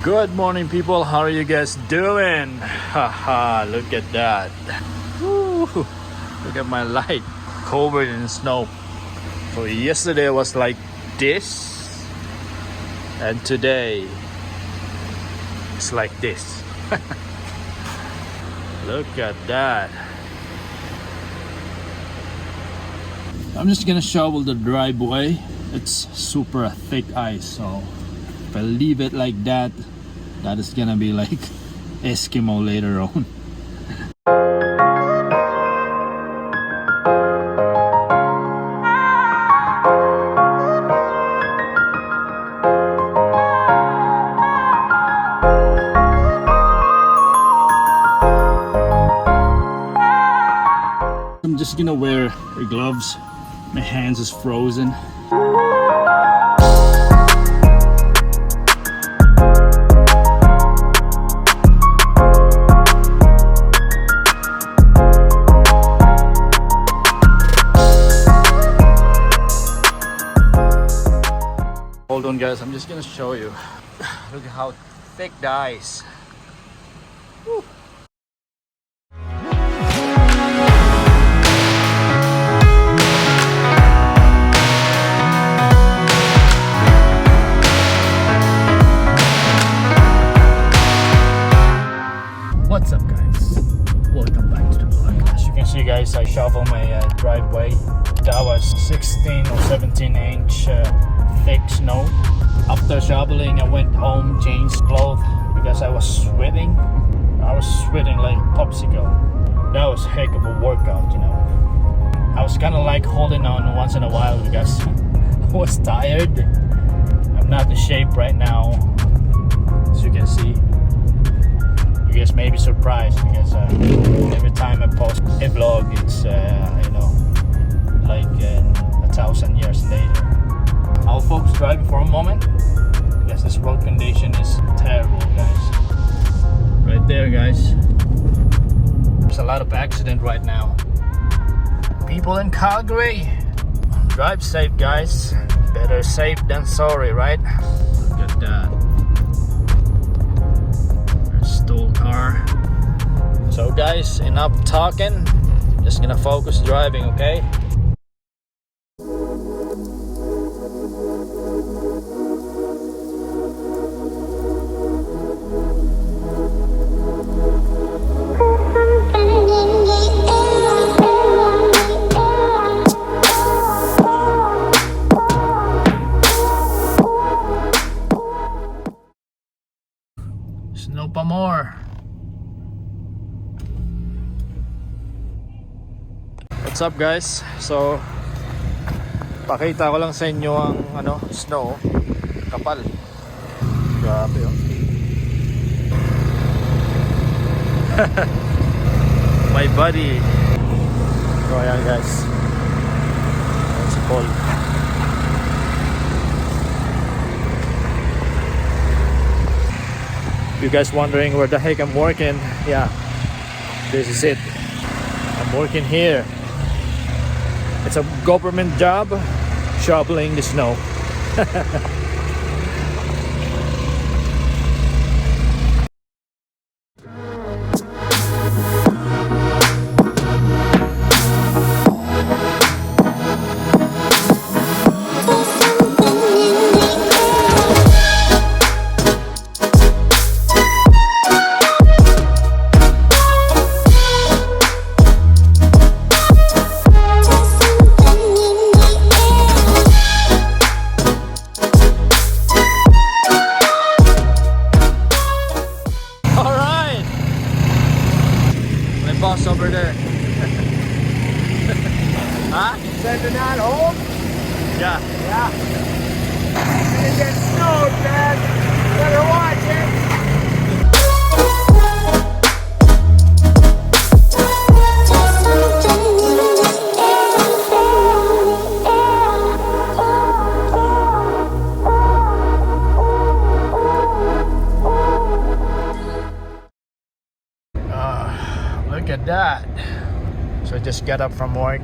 Good morning, people. How are you guys doing? Haha, look at that. Woo, look at my light covered in snow. So yesterday was like this, and today it's like this. Look at that. I'm just gonna shovel the driveway. It's super thick ice, so if I leave it like that, that is gonna be like Eskimo later on. I'm just gonna wear gloves. My hands is frozen. Hold on guys, I'm just gonna show you. Look at how thick the ice. Woo. What's up guys? Welcome back to the vlog. As you can see guys, I shovel my driveway. That was 16 or 17 inch thick snow. After shoveling, I went home, changed clothes because I was sweating. I was sweating like popsicle. That was a heck of a workout, you know. I was kind of like holding on once in a while because I was tired. I'm not in shape right now, as you can see. You guys may be surprised because every time I post a vlog, it's you know, like 1,000 years later. I'll focus driving for a moment because this road condition is terrible, guys. Right there, guys. There's a lot of accident right now. People in Calgary, drive safe, guys. Better safe than sorry, right? Look at that. Stole car. So guys, enough talking, just gonna focus driving, okay? Snow pa more. What's up guys? So pakita ko lang sa inyo ang snow. Kapal. Grabe oh. My buddy. So ayan guys. It's cold. You guys wondering where the heck I'm working? Yeah, this is it. I'm working here. It's a government job, shoveling the snow. Boss over there. Huh? Sending that home? Yeah. Yeah. It gets snowed, man. Better watch it. Look at that. So I just got up from work.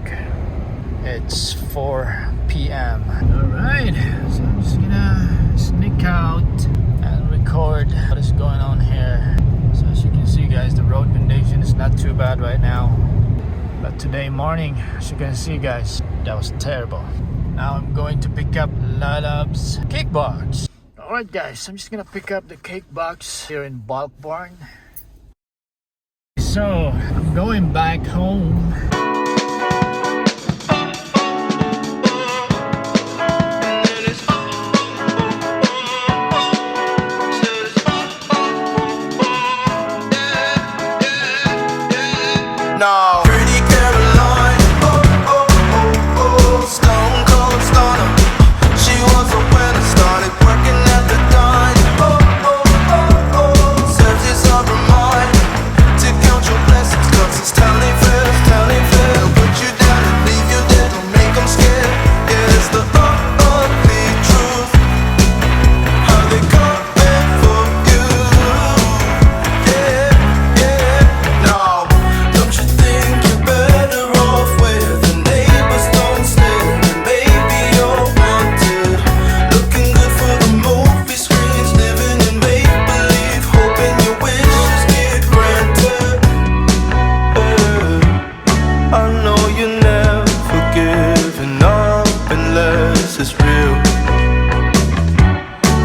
It's 4 p.m. Alright, so I'm just gonna sneak out and record record what is going on here. So as you can see guys, the road condition is not too bad right now. But today morning, as you can see guys, that was terrible. Now I'm going to pick up Lalab's cake box. Alright guys, I'm just gonna pick up the cake box here in Bulk Barn. So I'm going back home. No. Pretty Caroline, oh, oh, oh, oh, stone cold stunner. She was a winner, started working at the dine. Oh, oh, oh, oh, serves this up her mind. To count your blessings, cause it's telling fifth. They'll put you down and leave you dead, don't make them scared. Yeah, it's the ugly truth. How they coming for you. Yeah, yeah, no. Don't you think you're better off where the neighbors don't stare? Maybe you're wanted, looking good for the movie screens, living in make-believe, hoping your wishes get granted. I know you never giving up unless it's real.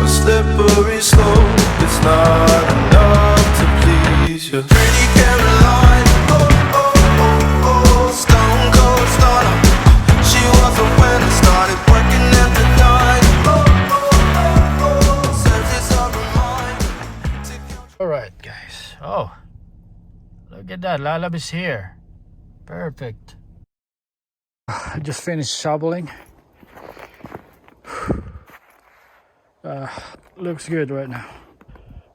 A slippery slope, it's not enough to please you. Pretty Caroline, oh, oh, oh, oh, stone cold stunner. She was a winner, started working at the dine. Oh, oh, oh, oh, serves this up her mind. Alright guys, oh, look at that, Lalab is here. Perfect. I just finished shoveling. Looks good right now.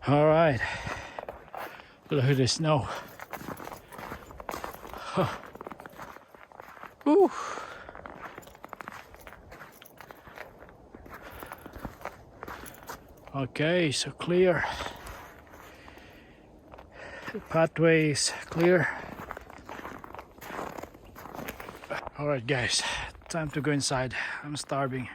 Alright, look at the snow. Whew. Okay, so clear. The pathway is clear. Alright guys, time to go inside. I'm starving.